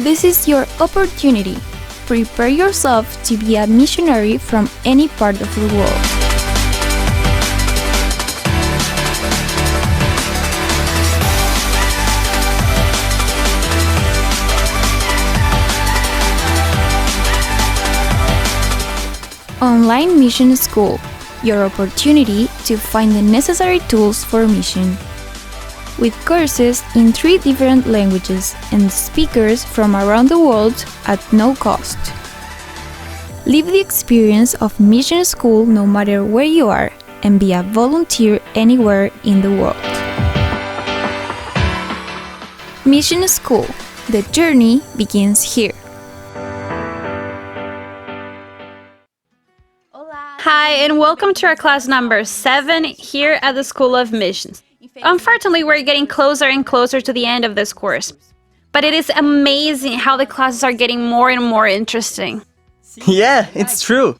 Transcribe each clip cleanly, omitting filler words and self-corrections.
This is your opportunity. Prepare yourself to be a missionary from any part of the world. Online Mission School, your opportunity to find the necessary tools for mission. With courses in 3 different languages and speakers from around the world at no cost. Live the experience of mission school no matter where you are and be a volunteer anywhere in the world. Mission School, the journey begins here. Hi, and welcome to our class number 7 here at the School of Missions. Unfortunately, we're getting closer and closer to the end of this course. But it is amazing how the classes are getting more and more interesting. Yeah, it's true.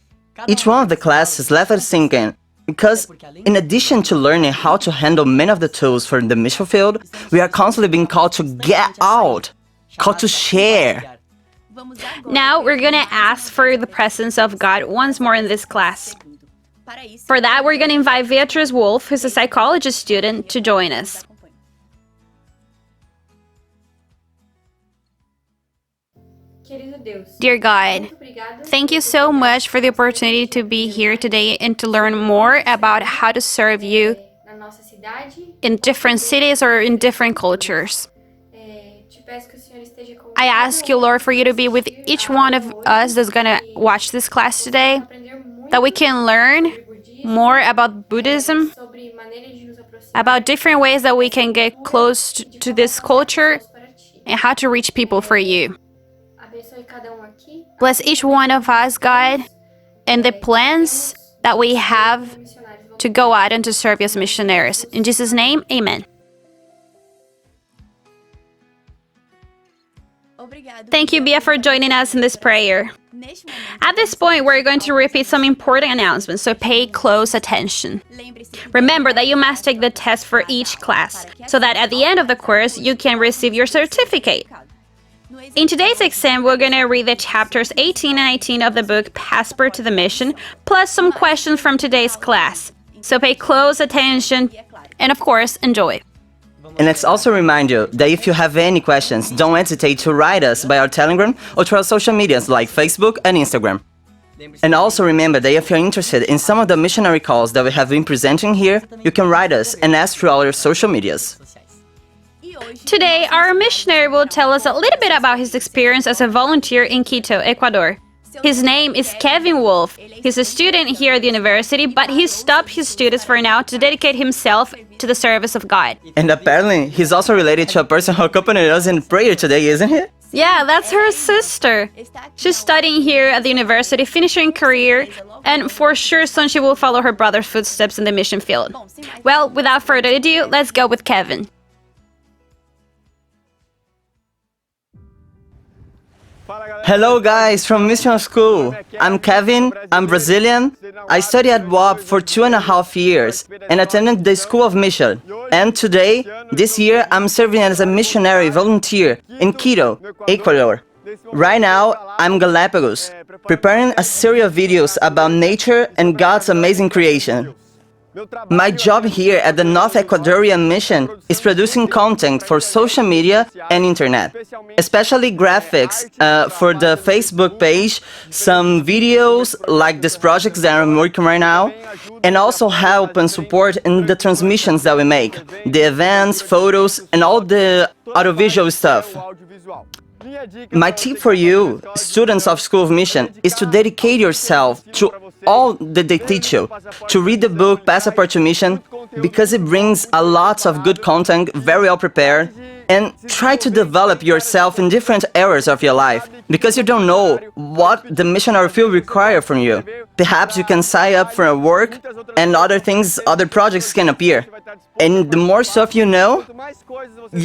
Each one of the classes left us thinking, because in addition to learning how to handle many of the tools for the mission field, we are constantly being called to get out, called to share. Now we're gonna ask for the presence of God once more in this class. For that, we're gonna invite Beatrice Wolf, who's a psychology student, to join us. Dear God, thank you so much for the opportunity to be here today and to learn more about how to serve you in different cities or in different cultures. I ask you, Lord, for you to be with each one of us that's gonna watch this class today, that we can learn more about Buddhism, about different ways that we can get close to this culture and how to reach people for you. Bless each one of us, God, and the plans that we have to go out and to serve you as missionaries. In Jesus' name, amen. Thank you, Bia, for joining us in this prayer. At this point, we're going to repeat some important announcements, so pay close attention. Remember that you must take the test for each class, so that at the end of the course, you can receive your certificate. In today's exam, we're going to read the chapters 18 and 19 of the book Passport to the Mission, plus some questions from today's class. So pay close attention, and of course, enjoy. And let's also remind you that if you have any questions, don't hesitate to write us by our Telegram or to our social medias like Facebook and Instagram. And also remember that if you're interested in some of the missionary calls that we have been presenting here, you can write us and ask through our social medias. Today, our missionary will tell us a little bit about his experience as a volunteer in Quito, Ecuador. His name is Kevin Wolf. He's a student here at the university, but he stopped his studies for now to dedicate himself to the service of God. And apparently, he's also related to a person who accompanied us in prayer today, isn't he? Yeah, that's her sister. She's studying here at the university, finishing career, and for sure soon she will follow her brother's footsteps in the mission field. Well, without further ado, let's go with Kevin. Hello guys from Mission School. I'm Kevin, I'm Brazilian. I studied at WAP for 2.5 years and attended the School of Mission. And today, this year, I'm serving as a missionary volunteer in Quito, Ecuador. Right now, I'm in Galapagos, preparing a series of videos about nature and God's amazing creation. My job here at the North Ecuadorian Mission is producing content for social media and internet, especially graphics for the Facebook page, some videos like these projects that I'm working right now, and also help and support in the transmissions that we make, the events, photos, and all the audiovisual stuff. My tip for you, students of School of Mission, is to dedicate yourself to all that they teach you, to read the book Passport to Mission, because it brings a lot of good content, very well prepared, and try to develop yourself in different areas of your life, because you don't know what the missionary field requires from you. Perhaps you can sign up for a work and other things, other projects can appear. And the more stuff you know,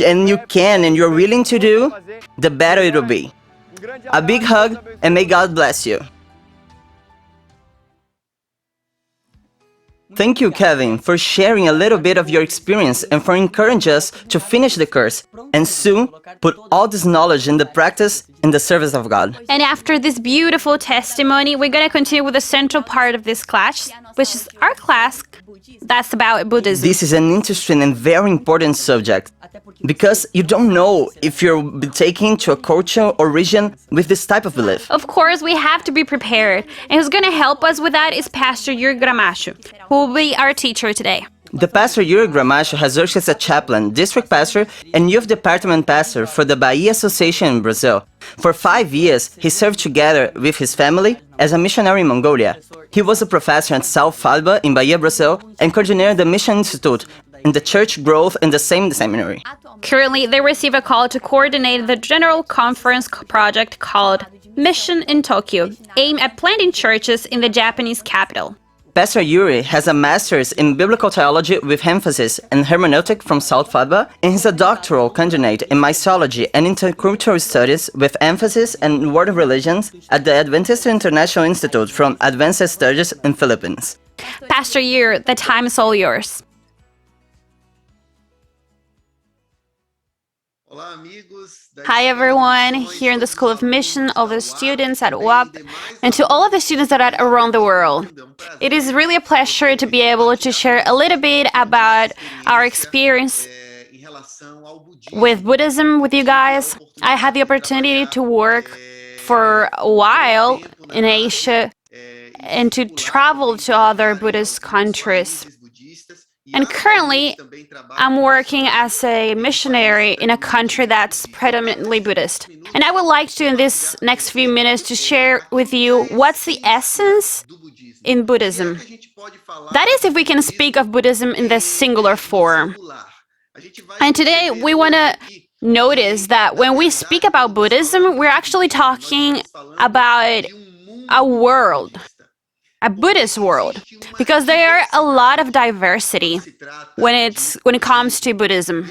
and you can and you're willing to do, the better it will be. A big hug and may God bless you. Thank you, Kevin, for sharing a little bit of your experience and for encouraging us to finish the course and soon put all this knowledge into practice in the service of God. And after this beautiful testimony, we're going to continue with the central part of this class, which is our class that's about Buddhism. This is an interesting and very important subject, because you don't know if you'll be taken to a culture or region with this type of belief. Of course, we have to be prepared. And who's going to help us with that is Pastor Yuri Gramacho, who will be our teacher today. The Pastor Yuri Gramacho has worked as a chaplain, district pastor, and youth department pastor for the Bahia Association in Brazil. For 5 years, he served together with his family as a missionary in Mongolia. He was a professor at South Falba in Bahia, Brazil, and coordinated the Mission Institute and the church growth in the same seminary. Currently, they receive a call to coordinate the general conference project called Mission in Tokyo, aimed at planting churches in the Japanese capital. Pastor Yuri has a master's in biblical theology with emphasis in hermeneutic from South Falba, and he's a doctoral candidate in missiology and intercultural studies with emphasis in world religions at the Adventist International Institute from Advanced Studies in Philippines. Pastor Yuri, the time is all yours. Hi everyone, here in the School of Mission, all the students at UAP, and to all of the students that are around the world. It is really a pleasure to be able to share a little bit about our experience with Buddhism with you guys. I had the opportunity to work for a while in Asia and to travel to other Buddhist countries. And currently, I'm working as a missionary in a country that's predominantly Buddhist. And I would like to, in this next few minutes, to share with you what's the essence in Buddhism. That is, if we can speak of Buddhism in the singular form. And today, we want to notice that when we speak about Buddhism, we're actually talking about a world. A Buddhist world, because there are a lot of diversity when it comes to Buddhism.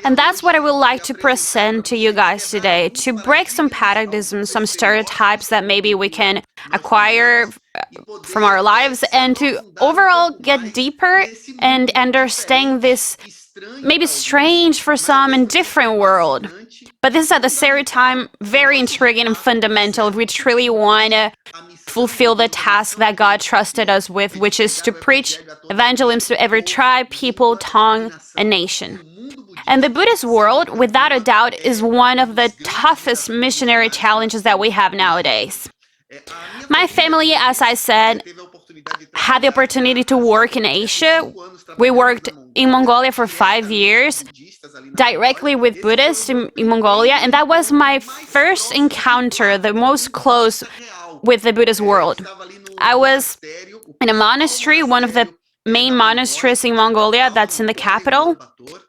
And that's what I would like to present to you guys today, to break some paradigms, some stereotypes that maybe we can acquire from our lives, and to overall get deeper and understand this maybe strange for some and different world. But this is at the same time very intriguing and fundamental if we truly want to fulfill the task that God trusted us with, which is to preach evangelism to every tribe, people, tongue, and nation. And the Buddhist world, without a doubt, is one of the toughest missionary challenges that we have nowadays. My family, as I said, had the opportunity to work in Asia. We worked in Mongolia for 5 years, directly with Buddhists in Mongolia, and that was my first encounter, the most close with the Buddhist world. I was in a monastery, one of the main monasteries in Mongolia that's in the capital,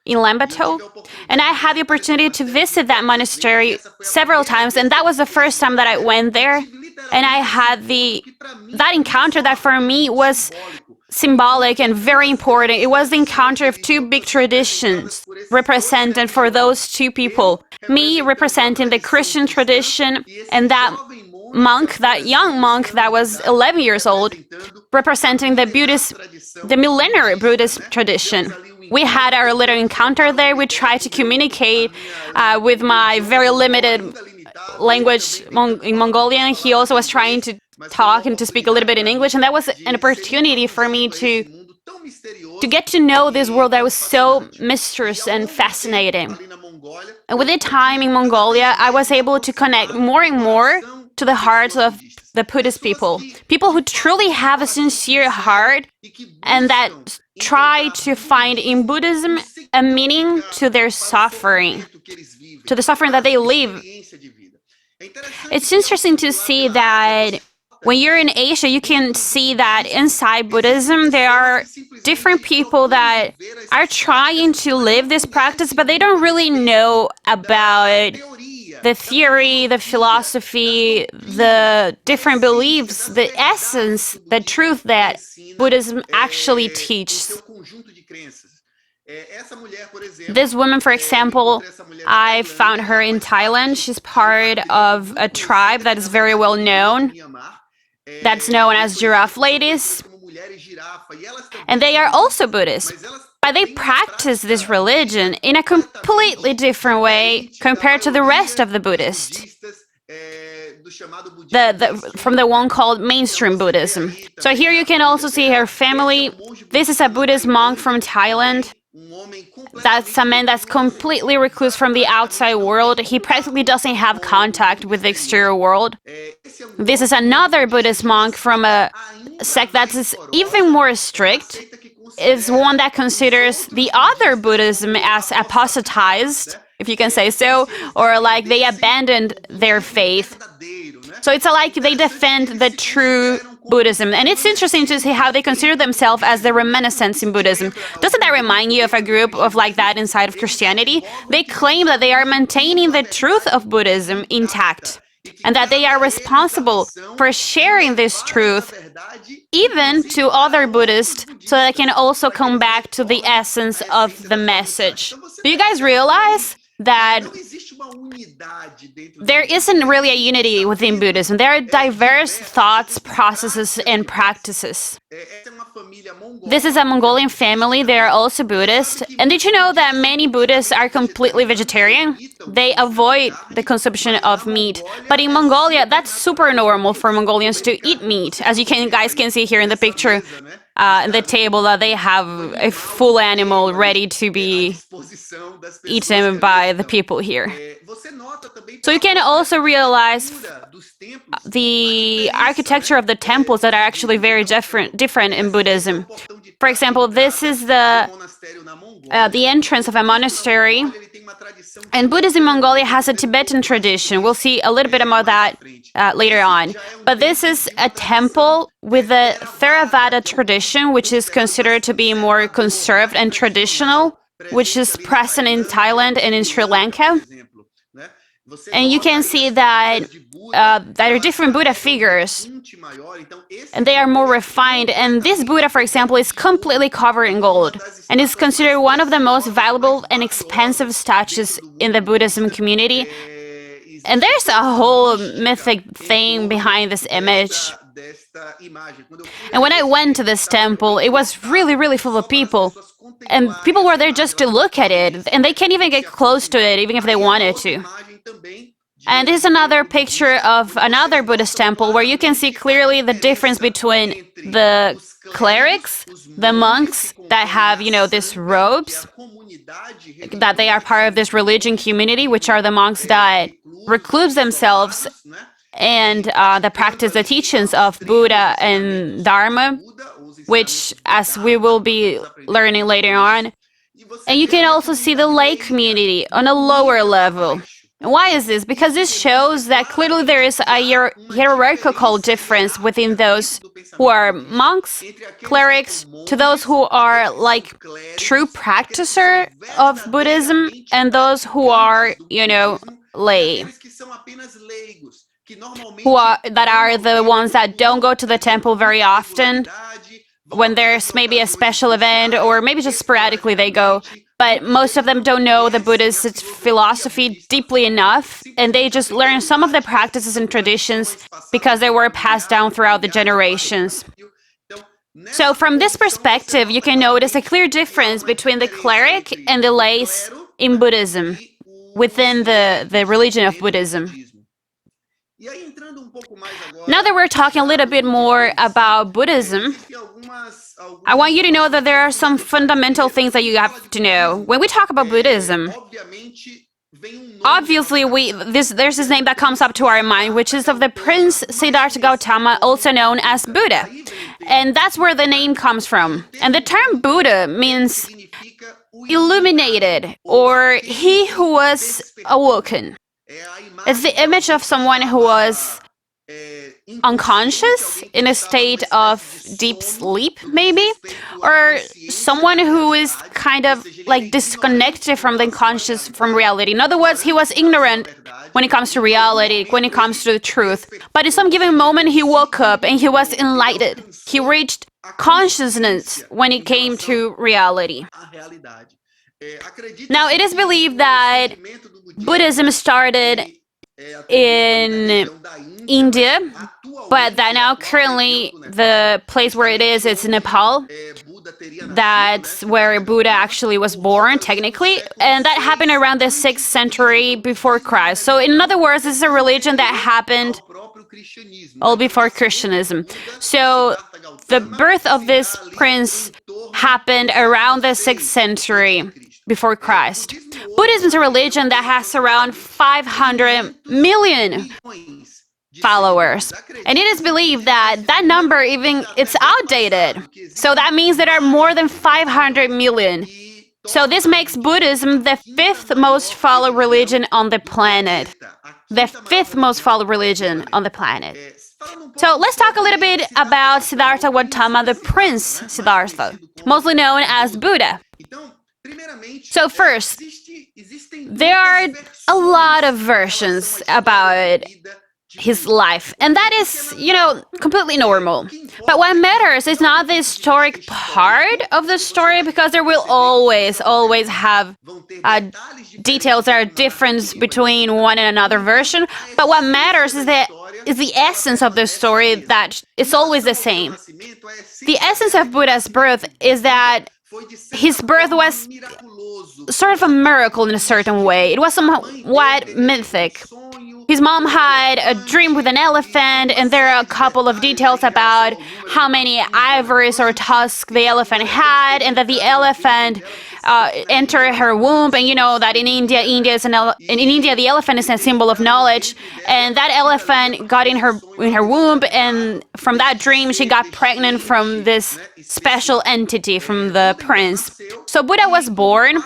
in Ulaanbaatar, and I had the opportunity to visit that monastery several times, and that was the first time that I went there, and I had that encounter that for me was symbolic and very important. It was the encounter of two big traditions represented for those two people, me representing the Christian tradition and that monk, that young monk that was 11 years old, representing the millenary Buddhist tradition. We had our little encounter there. We tried to communicate with my very limited language in Mongolian. He also was trying to talk and to speak a little bit in English, and that was an opportunity for me to get to know this world that was so mysterious and fascinating. And with the time in Mongolia, I was able to connect more and more to the hearts of the Buddhist people who truly have a sincere heart and that try to find in Buddhism a meaning to their suffering, to the suffering that they live. It's interesting to see that when you're in Asia, you can see that inside Buddhism, there are different people that are trying to live this practice, but they don't really know about the theory, the philosophy, the different beliefs, the essence, the truth that Buddhism actually teaches. This woman, for example, I found her in Thailand. She's part of a tribe that is very well known, that's known as giraffe ladies. And they are also Buddhist. But they practice this religion in a completely different way compared to the rest of the Buddhists. From the one called mainstream Buddhism. So here you can also see her family. This is a Buddhist monk from Thailand. That's a man that's completely recluse from the outside world. He practically doesn't have contact with the exterior world. This is another Buddhist monk from a sect that is even more strict. It's one that considers the other Buddhism as apostatized, if you can say so, or like they abandoned their faith. So it's like they defend the true Buddhism. And it's interesting to see how they consider themselves as the reminiscence in Buddhism. Doesn't that remind you of a group of like that inside of Christianity? They claim that they are maintaining the truth of Buddhism intact, and that they are responsible for sharing this truth even to other Buddhists so they can also come back to the essence of the message. Do you guys realize that there isn't really a unity within Buddhism? There are diverse thoughts, processes, and practices. This is a Mongolian family. They are also Buddhist. And did you know that many Buddhists are completely vegetarian? They avoid the consumption of meat. But in Mongolia, that's super normal for Mongolians to eat meat. As you guys can see here in the picture, in the table, that they have a full animal ready to be eaten by the people here. So you can also realize the architecture of the temples that are actually very different in Buddhism. For example, this is the entrance of a monastery. And Buddhism in Mongolia has a Tibetan tradition. We'll see a little bit about that later on. But this is a temple with a Theravada tradition, which is considered to be more conserved and traditional, which is present in Thailand and in Sri Lanka. And you can see that there are different Buddha figures, and they are more refined. And this Buddha, for example, is completely covered in gold, and is considered one of the most valuable and expensive statues in the Buddhism community. And there's a whole mythic thing behind this image. And when I went to this temple, it was really, really full of people. And people were there just to look at it, and they can't even get close to it, even if they wanted to. And this is another picture of another Buddhist temple where you can see clearly the difference between the clerics, the monks that have, these robes, that they are part of this religion community, which are the monks that recluse themselves and that practice the teachings of Buddha and Dharma, which, as we will be learning later on. And you can also see the lay community on a lower level. And why is this? Because this shows that clearly there is a hierarchical difference within those who are monks, clerics, to those who are like true practitioner of Buddhism, and those who are, lay. That are the ones that don't go to the temple very often, when there's maybe a special event, or maybe just sporadically they go. But most of them don't know the Buddhist philosophy deeply enough, and they just learn some of the practices and traditions because they were passed down throughout the generations. So from this perspective, you can notice a clear difference between the cleric and the lays in Buddhism, within the religion of Buddhism. Now that we're talking a little bit more about Buddhism, I want you to know that there are some fundamental things that you have to know. When we talk about Buddhism, obviously there's this name that comes up to our mind, which is of the Prince Siddhartha Gautama, also known as Buddha. And that's where the name comes from. And the term Buddha means illuminated, or he who was awoken. It's the image of someone who was unconscious, in a state of deep sleep, maybe, or someone who is kind of like disconnected from the conscious, from reality. In other words, he was ignorant when it comes to reality, when it comes to the truth. But in some given moment, he woke up and he was enlightened. He reached consciousness when it came to reality. Now, it is believed that Buddhism started in India, but that now currently the place where it is Nepal. That's where Buddha actually was born, technically, and that happened around the 6th century before Christ. So, in other words, this is a religion that happened all before Christianism. So, the birth of this prince happened around the 6th century before Christ. Buddhism is a religion that has around 500 million followers, and it is believed that that number it's outdated. So that means there are more than 500 million. So this makes Buddhism the 5th most followed religion on the planet. The 5th most followed religion on the planet. So let's talk a little bit about Siddhartha Gautama, the Prince Siddhartha, mostly known as Buddha. So first, there are a lot of versions about his life, and that is, completely normal. But what matters is not the historic part of the story, because there will always have details that are different between one and another version. But what matters is the essence of the story, that it's always the same. The essence of Buddha's birth is that his birth was sort of a miracle in a certain way. It was somewhat mythic. His mom had a dream with an elephant, and there are a couple of details about how many ivories or tusks the elephant had, and that the elephant entered her womb. And you know that in India, the elephant is a symbol of knowledge, and that elephant got in her womb, and from that dream she got pregnant from this special entity, from the prince. So Buddha was born.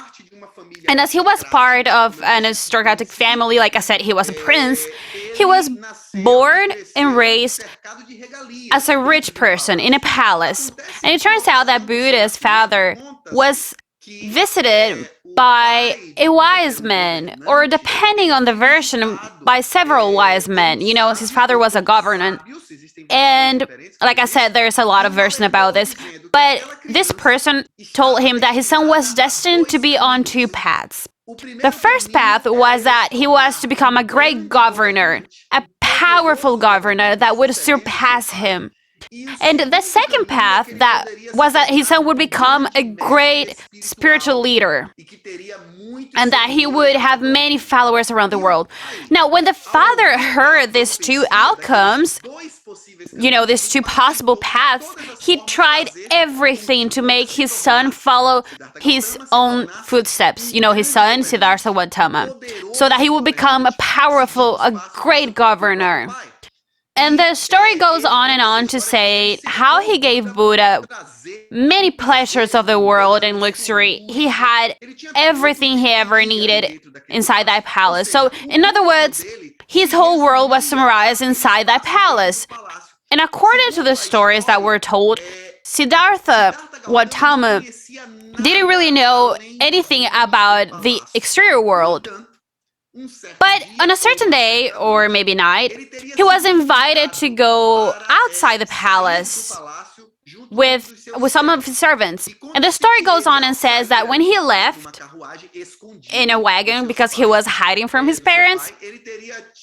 And as he was part of an aristocratic family, like I said, he was a prince, he was born and raised as a rich person in a palace. And it turns out that Buddha's father was visited by a wise man, or depending on the version, by several wise men. His father was a governor. And like I said, there's a lot of version about this. But this person told him that his son was destined to be on 2 paths. The first path was that he was to become a great governor, a powerful governor that would surpass him. And the second path was that his son would become a great spiritual leader, and that he would have many followers around the world. Now, when the father heard these 2 outcomes, these 2 possible paths, he tried everything to make his son follow his own footsteps, his son, Siddhartha Gautama, so that he would become a great governor. And the story goes on and on to say how he gave Buddha many pleasures of the world and luxury. He had everything he ever needed inside that palace. So, in other words, his whole world was summarized inside that palace. And according to the stories that were told, Siddhartha Gautama didn't really know anything about the exterior world. But on a certain day, or maybe night, he was invited to go outside the palace with some of his servants. And the story goes on and says that when he left in a wagon because he was hiding from his parents,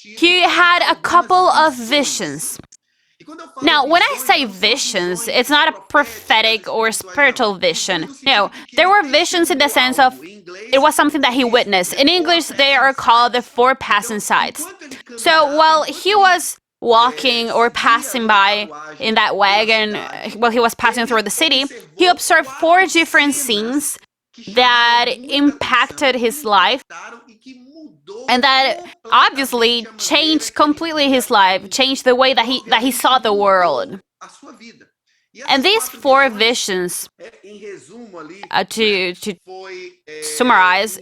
he had a couple of visions. Now, when I say visions, it's not a prophetic or spiritual vision. No, there were visions in the sense of it was something that he witnessed. In English, they are called the 4 passing sights. So while he was walking or passing by in that wagon, while he was passing through the city, he observed 4 different scenes that impacted his life, and that obviously changed completely his life, changed the way that he saw the world. And these 4 visions, to summarize,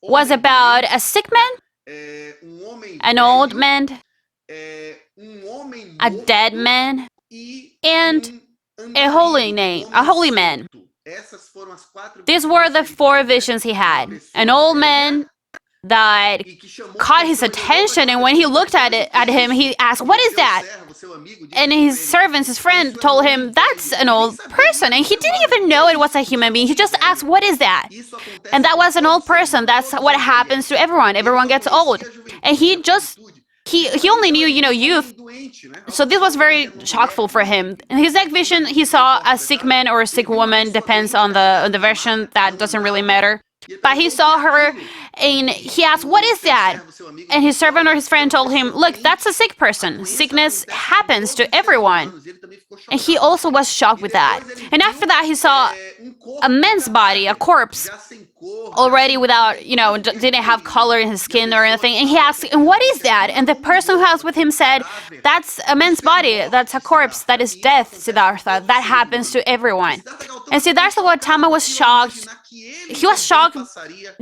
was about a sick man, an old man, a dead man, and a holy man. These were the 4 visions he had: an old man, that caught his attention, and when he looked at him, he asked, "What is that?" And his servant, his friend, told him, "That's an old person." And he didn't even know it was a human being. He just asked, "What is that?" And that was an old person. That's what happens to everyone. Everyone gets old. And he only knew, youth. So this was very shockful for him. In his next vision, he saw a sick man or a sick woman, depends on the version, that doesn't really matter. But he saw her, and he asked, "What is that?" And his servant or his friend told him, "Look, that's a sick person. Sickness happens to everyone." And he also was shocked with that. And after that, he saw a man's body, a corpse, already without, didn't have color in his skin or anything. And he asked, "And what is that?" And the person who was with him said, "That's a man's body. That's a corpse. That is death, Siddhartha. That happens to everyone." And Siddhartha Gautama was shocked. He was shocked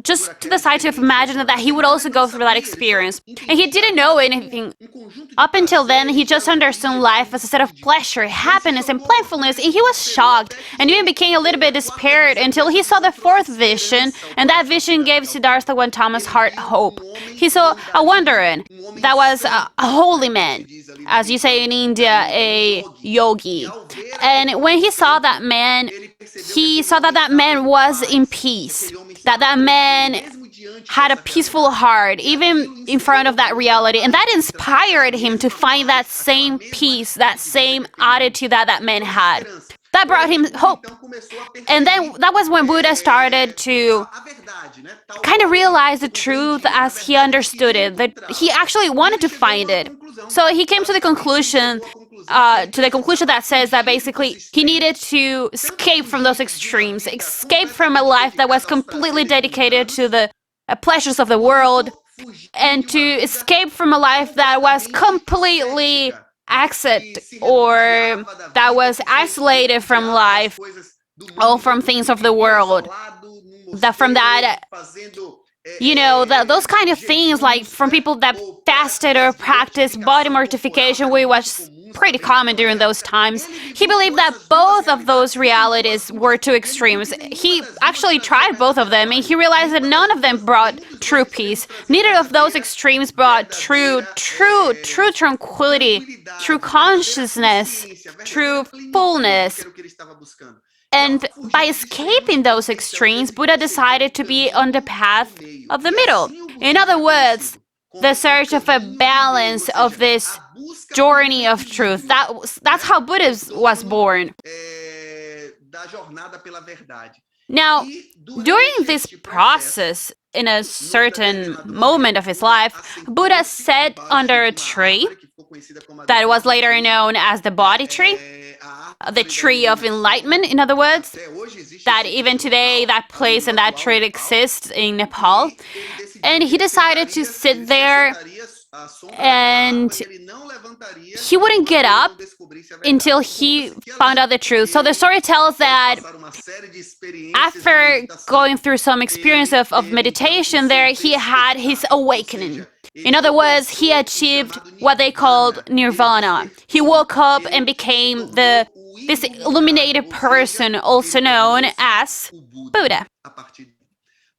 just to the side of imagine that he would also go through that experience. And he didn't know anything. Up until then, he just understood life as a set of pleasure, happiness, and playfulness. And he was shocked and even became a little bit despaired until he saw the fourth vision. And that vision gave Siddhartha Gautama's heart hope. He saw a wanderer that was a holy man, as you say in India, a yogi. And when he saw that man, he saw that that man was in peace, that man had a peaceful heart, even in front of that reality. And that inspired him to find that same peace, that same attitude that man had. That brought him hope. And then that was when Buddha started to kind of realize the truth as he understood it, that he actually wanted to find it. So he came to the conclusion that says that basically he needed to escape from those extremes, escape from a life that was completely dedicated to the pleasures of the world, and to escape from a life that was completely exit or that was isolated from life or from things of the world. Those kind of things, like from people that fasted or practiced body mortification, which was pretty common during those times. He believed that both of those realities were two extremes. He actually tried both of them, and he realized that none of them brought true peace. Neither of those extremes brought true tranquility, true consciousness, true fullness. And by escaping those extremes, Buddha decided to be on the path of the middle. In other words, the search of a balance of this journey of truth. That's how Buddhism was born. Now, during this process, in a certain moment of his life, Buddha sat under a tree that was later known as the Bodhi tree, the tree of enlightenment, in other words, that even today that place and that tree exists in Nepal. And he decided to sit there, and he wouldn't get up until he found out the truth. So the story tells that after going through some experience of meditation there, he had his awakening. In other words, he achieved what they called Nirvana. He woke up and became this illuminated person, also known as Buddha.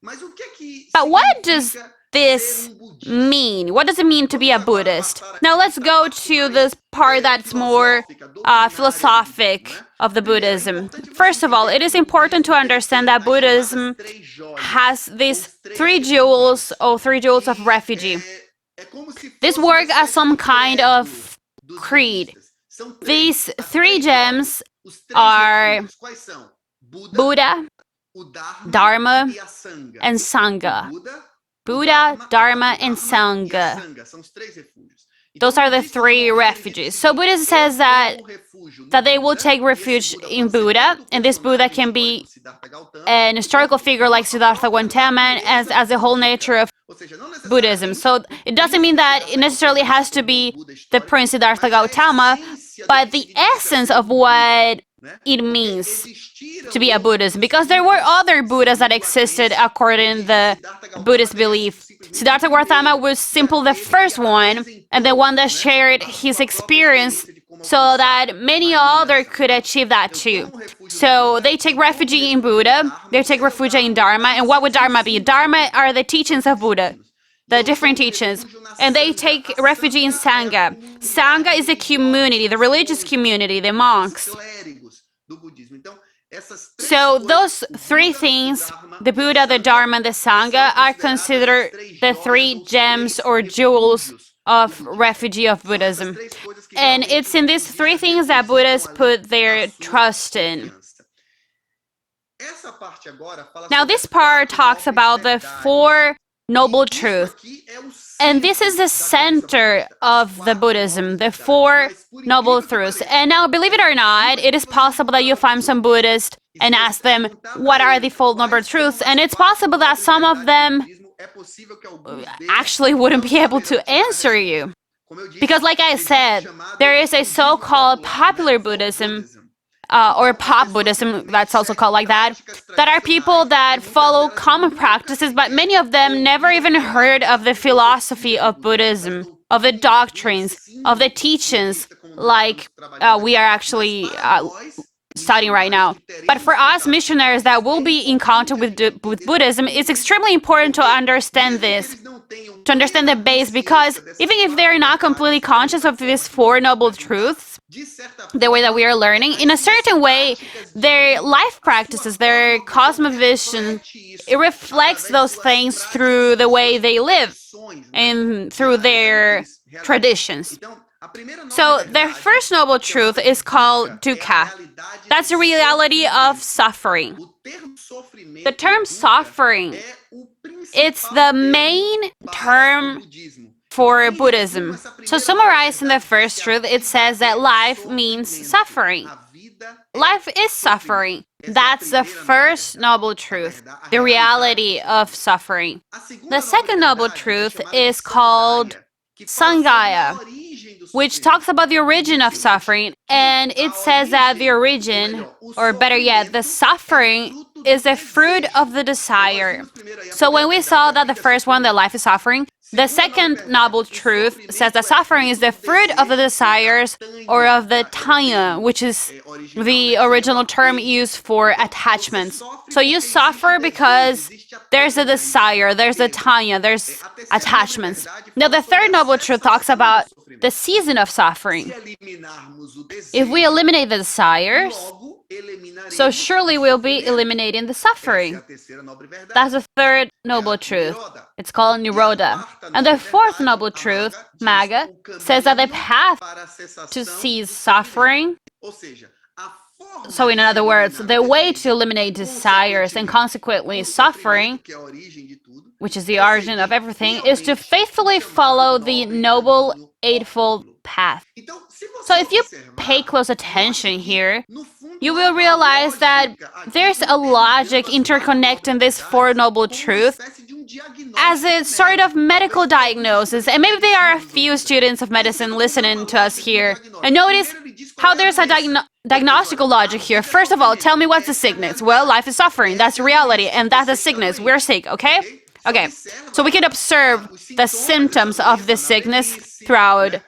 But what does this mean? What does it mean to be a Buddhist? Now let's go to this part that's more philosophic of the Buddhism. First of all, it is important to understand that Buddhism has these three jewels of refuge. This work as some kind of creed. These three gems are Buddha, Dharma, and Sangha. Buddha, Dharma, and Sangha. Those are the three refuges. So Buddha says that they will take refuge in Buddha, and this Buddha can be an historical figure like Siddhartha Gautama as the whole nature of Buddhism. So it doesn't mean that it necessarily has to be the Prince Siddhartha Gautama, but the essence of what it means to be a Buddhist, because there were other Buddhas that existed according to the Buddhist belief. Siddhartha Gautama was simply the first one, and the one that shared his experience so that many others could achieve that too. So they take refuge in Buddha, they take refuge in Dharma, and what would Dharma be? Dharma are the teachings of Buddha. the different teachings, and they take refuge in Sangha. Sangha is a community, the religious community, the monks. So those three things, the Buddha, the Dharma, and the Sangha, are considered the three gems or jewels of refugee of Buddhism. And it's in these three things that Buddhists put their trust in. Now this part talks about the Four Noble Truths. And this is the center of the Buddhism, the Four Noble Truths. And now, believe it or not, it is possible that you find some Buddhists and ask them, what are the Four Noble Truths? And it's possible that some of them actually wouldn't be able to answer you. Because like I said, there is a so-called popular Buddhism, or pop Buddhism, that's also called like that are people that follow common practices, but many of them never even heard of the philosophy of Buddhism, of the doctrines, of the teachings, like we are actually studying right now. But for us missionaries that will be in contact with Buddhism, it's extremely important to understand this, to understand the base, because even if they're not completely conscious of these Four Noble Truths, the way that we are learning, in a certain way, their life practices, their cosmovision, it reflects those things through the way they live and through their traditions. So their first noble truth is called Dukkha. That's the reality of suffering. The term suffering, it's the main term for Buddhism. So summarized in the first truth, it says that life means suffering. Life is suffering. That's the first noble truth, the reality of suffering. The second noble truth is called Sangaya, which talks about the origin of suffering, and it says that the origin, or better yet, the suffering is the fruit of the desire. So when we saw that the first one, that life is suffering, the second noble truth says that suffering is the fruit of the desires, or of the tanya, which is the original term used for attachments. So you suffer because there's a desire, there's a tanya, there's attachments. Now the third noble truth talks about the season of suffering. If we eliminate the desires, so surely we'll be eliminating the suffering. That's the third noble truth. It's called Nirodha. And the fourth noble truth, Magga, says that the path to cease suffering, so in other words, the way to eliminate desires and consequently suffering, which is the origin of everything, is to faithfully follow the Noble Eightfold Path. So if you pay close attention here, you will realize that there's a logic interconnecting this Four Noble Truths as a sort of medical diagnosis. And maybe there are a few students of medicine listening to us here. And notice how there's a diagnostical logic here. First of all, tell me what's the sickness? Well, life is suffering. That's reality. And that's a sickness. We're sick, okay? Okay, so we can observe the symptoms of this sickness throughout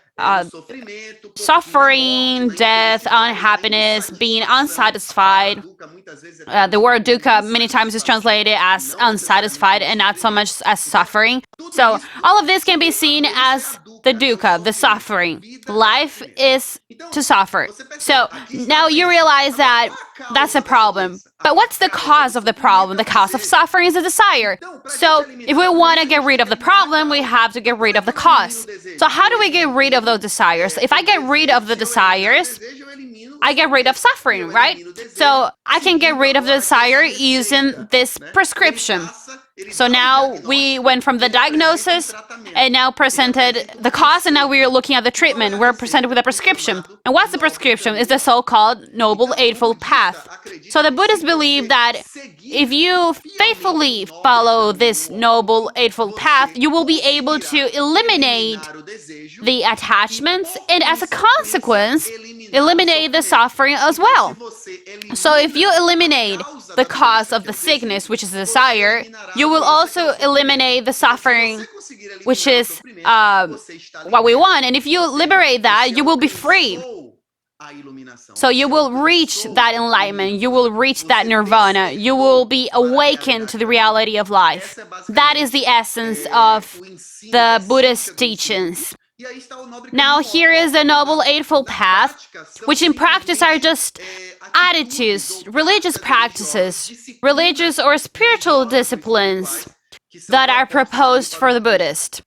suffering, death, unhappiness, being unsatisfied. The word dukkha many times is translated as unsatisfied and not so much as suffering. So all of this can be seen as the dukkha, the suffering. Life is to suffer. So now you realize that that's a problem. But what's the cause of the problem? The cause of suffering is a desire. So if we want to get rid of the problem, we have to get rid of the cause. So how do we get rid of those desires? If I get rid of the desires, I get rid of suffering, right? So I can get rid of the desire using this prescription. So now we went from the diagnosis and now presented the cause, and now we're looking at the treatment. We're presented with a prescription. And what's the prescription? It's the so-called Noble Eightfold Path. So the Buddhists believe that if you faithfully follow this Noble Eightfold Path, you will be able to eliminate the attachments and as a consequence, eliminate the suffering as well. So if you eliminate the cause of the sickness, which is the desire, you will also eliminate the suffering, which is what we want. And if you liberate that, you will be free. So you will reach that enlightenment, you will reach that nirvana, you will be awakened to the reality of life. That is the essence of the Buddhist teachings. Now here is the Noble Eightfold Path, which in practice are just attitudes, religious practices, religious or spiritual disciplines that are proposed for the Buddhist.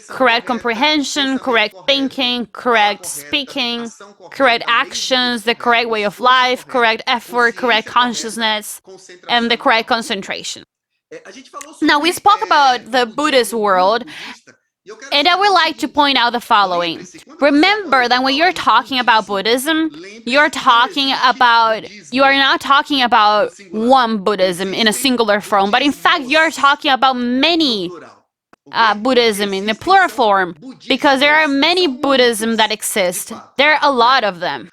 Correct comprehension, correct thinking, correct speaking, correct actions, the correct way of life, correct effort, correct consciousness, and the correct concentration. Now, we spoke about the Buddhist world, and I would like to point out the following. Remember that when you're talking about Buddhism, you are not talking about one Buddhism in a singular form, but in fact, you're talking about many Buddhism in the plural form, because there are many Buddhism that exist. There are a lot of them.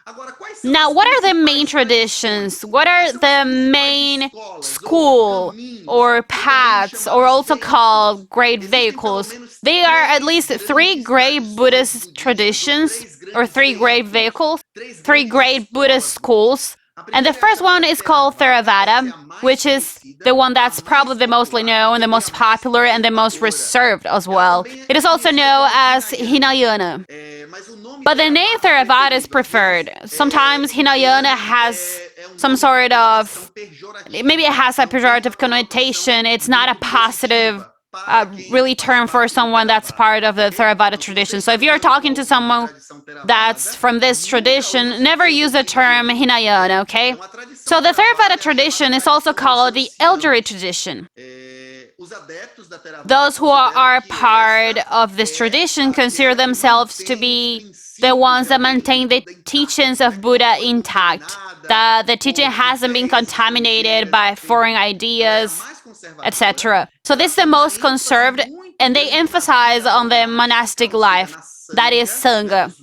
Now, what are the main traditions? What are the main school or paths, or also called great vehicles? They are at least three great Buddhist traditions, or three great vehicles, three great Buddhist schools. And the first one is called Theravada, which is the one that's probably the mostly known, the most popular, and the most reserved as well. It is also known as Hinayana. But the name Theravada is preferred. Sometimes Hinayana has some sort of, maybe it has a pejorative connotation. It's not a positive really term for someone that's part of the Theravada tradition. So if you're talking to someone that's from this tradition, never use the term Hinayana, okay? So the Theravada tradition is also called the elderly tradition. Those who are part of this tradition consider themselves to be the ones that maintain the teachings of Buddha intact, that the teaching hasn't been contaminated by foreign ideas, etc. So this is the most conserved, and they emphasize on the monastic life, that is Sangha,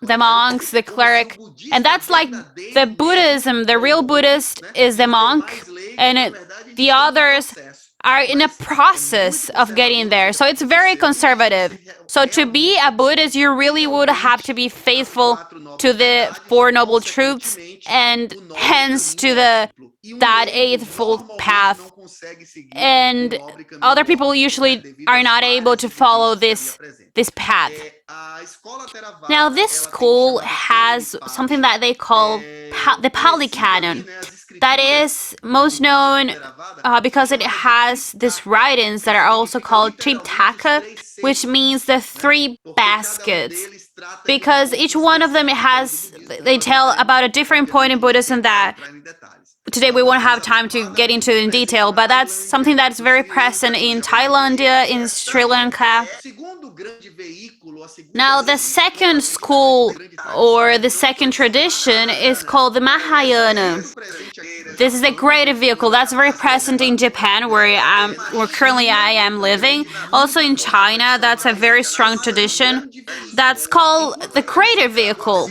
the monks, the cleric, and that's like the Buddhism. The real Buddhist is the monk, and the others are in a process of getting there. So it's very conservative. So to be a Buddhist, you really would have to be faithful to the Four Noble Truths, and hence to that Eightfold Path. And other people usually are not able to follow this path. Now, this school has something that they call the Pali Canon. That is most known because it has these writings that are also called Triptaka, which means the three baskets. Because each one of them they tell about a different point in Buddhism that today we won't have time to get into in detail, but that's something that's very present in Thailand, in Sri Lanka. Now, the second school or the second tradition is called the Mahayana. This is a great vehicle that's very present in Japan, where currently I am living. Also in China, that's a very strong tradition. That's called the creative vehicle.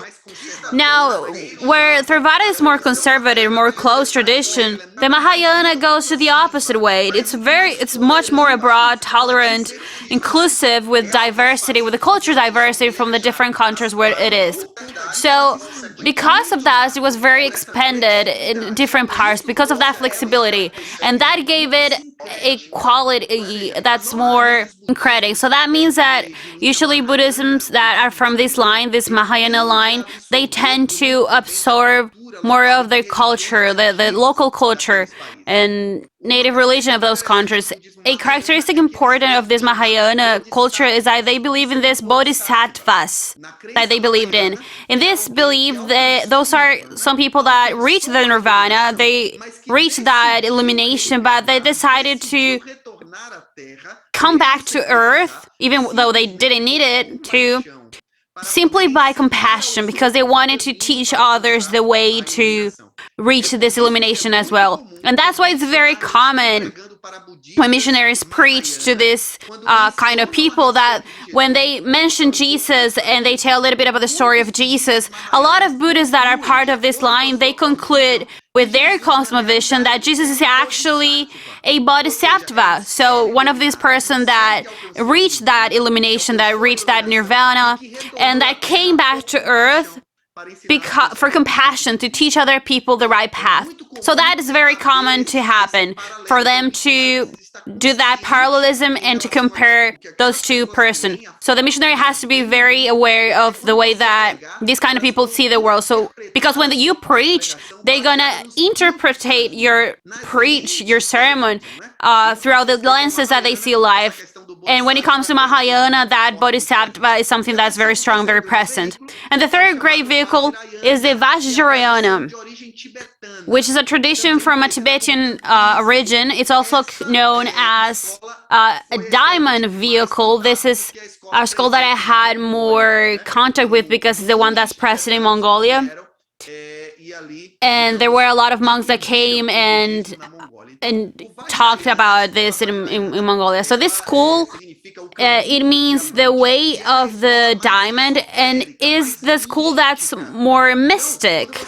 Now, where Theravada is more conservative, more close tradition, the Mahayana goes to the opposite way. It's much more broad, tolerant, inclusive, with diversity, with the culture diversity from the different countries where it is. So, because of that, it was very expanded in different parts, because of that flexibility, and that gave it a quality that's more syncretic. So that means that usually Buddhisms that are from this line, this Mahayana line, they tend to absorb more of their culture, the local culture and native religion of those countries. A characteristic important of this Mahayana culture is that they believe in this bodhisattvas that they believed in. In this belief, those are some people that reach the nirvana, they reach that illumination, but they decided to come back to earth, even though they didn't need it, to simply by compassion, because they wanted to teach others the way to reach this illumination as well. And that's why it's very common when missionaries preach to this kind of people, that when they mention Jesus and they tell a little bit about the story of Jesus, a lot of Buddhists that are part of this line, they conclude with their cosmovision that Jesus is actually a bodhisattva. So one of these persons that reached that illumination, that reached that nirvana, and that came back to earth for compassion, to teach other people the right path. So that is very common to happen, for them to do that parallelism and to compare those two persons. So the missionary has to be very aware of the way that these kind of people see the world. So because when you preach, they're gonna interpretate your sermon throughout the lenses that they see life. And when it comes to Mahayana, that bodhisattva is something that's very strong, very present. And the third great vehicle is the Vajrayana, which is a tradition from a Tibetan origin. It's also known as a diamond vehicle. This is a school that I had more contact with because it's the one that's present in Mongolia. And there were a lot of monks that came and talked about this in Mongolia. So this school, it means the way of the diamond, and is the school that's more mystic.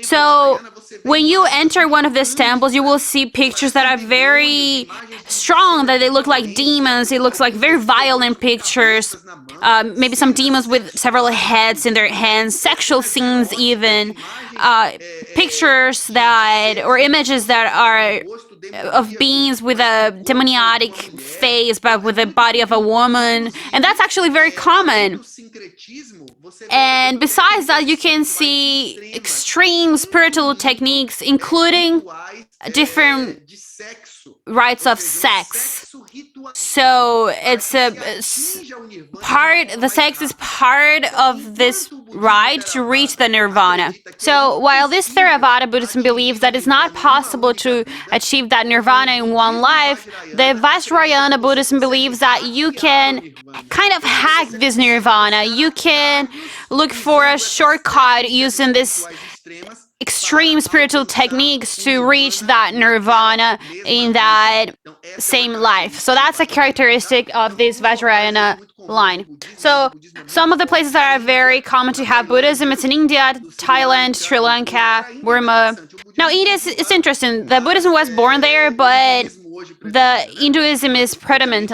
So when you enter one of these temples, you will see pictures that are very strong, that they look like demons. It looks like very violent pictures. Maybe some demons with several heads in their hands, sexual scenes even. Pictures or images that are of beings with a demoniac face, but with the body of a woman. And that's actually very common. And besides that, you can see extreme spiritual techniques, including different rites of sex. So the sex is part of this rite to reach the Nirvana. So while this Theravada Buddhism believes that it's not possible to achieve that Nirvana in one life, the Vajrayana Buddhism believes that you can kind of hack this Nirvana. You can look for a shortcut using this extreme spiritual techniques to reach that nirvana in that same life. So that's a characteristic of this Vajrayana line. So some of the places that are very common to have Buddhism, it's in India, Thailand, Sri Lanka, Burma. Now India is interesting. The Buddhism was born there, but the Hinduism is predominant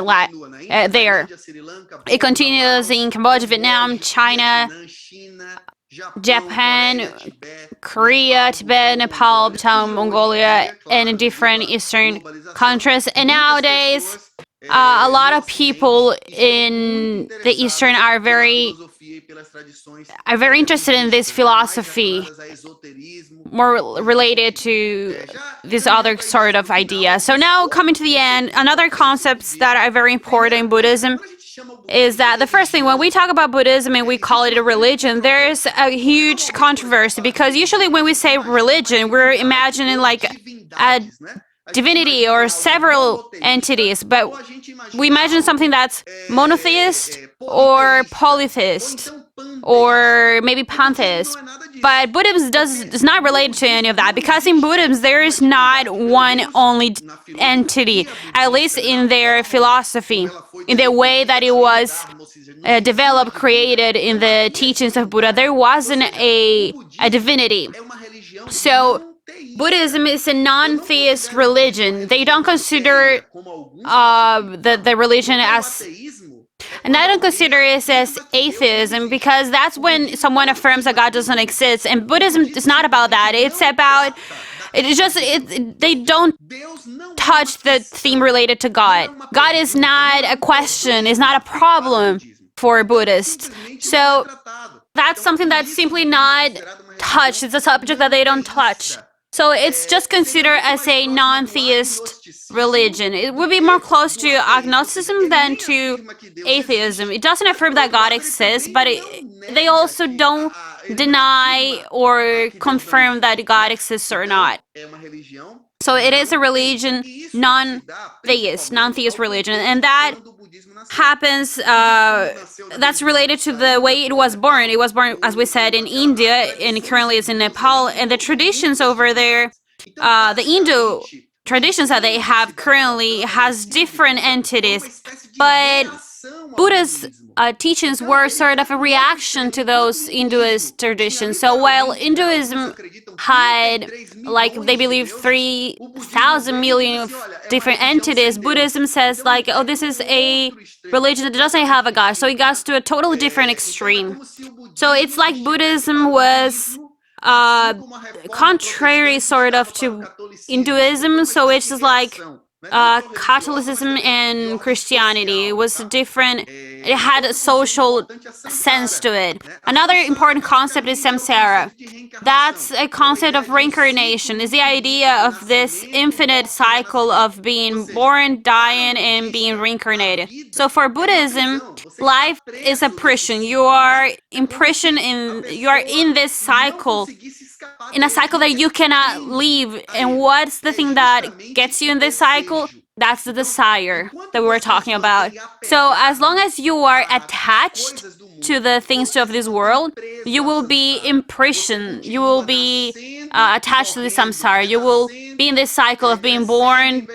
there. It continues in Cambodia, Vietnam, China, Japan, Korea, Tibet, Nepal, Bhutan, Mongolia, and in different Eastern countries. And nowadays, a lot of people in the Eastern are very interested in this philosophy, more related to this other sort of idea. So now coming to the end, another concepts that are very important in Buddhism is that the first thing, when we talk about Buddhism and we call it a religion, there's a huge controversy, because usually when we say religion, we're imagining like a divinity or several entities, but we imagine something that's monotheist or polytheist or maybe pantheist. But Buddhism does not relate to any of that, because in Buddhism there is not one only entity, at least in their philosophy, in the way that it was developed, created in the teachings of Buddha. There wasn't a divinity. So Buddhism is a non-theist religion. They don't consider the religion as... And I don't consider it as atheism, because that's when someone affirms that God doesn't exist. And Buddhism is not about that. It's about... they don't touch the theme related to God. God is not a question, is not a problem for Buddhists. So that's something that's simply not touched. It's a subject that they don't touch. So it's just considered as a non-theist religion. It would be more close to agnosticism than to atheism. It doesn't affirm that God exists, but they also don't deny or confirm that God exists or not. So it is a religion, non-theist religion, and that happens, that's related to the way it was born. It was born, as we said, in India, and currently it's in Nepal, and the traditions over there, the Hindu traditions that they have currently has different entities, but Buddha's teachings were sort of a reaction to those Hinduist traditions. So while Hinduism had, like, they believe 3,000 million of different entities, Buddhism says, like, oh, this is a religion that doesn't have a God. So it goes to a totally different extreme. So it's like Buddhism was contrary sort of to Hinduism. So it's just like Catholicism and Christianity was different. It had a social sense to it. Another important concept is samsara. That's a concept of reincarnation. Is the idea of this infinite cycle of being born, dying, and being reincarnated. So for Buddhism, life is a prison. You are imprisoned you are in this cycle, in a cycle that you cannot leave. And what's the thing that gets you in this cycle? That's the desire that we were talking about. So as long as you are attached to the things of this world, you will be imprisoned. You will be attached to the samsara. You will be in this cycle of being born,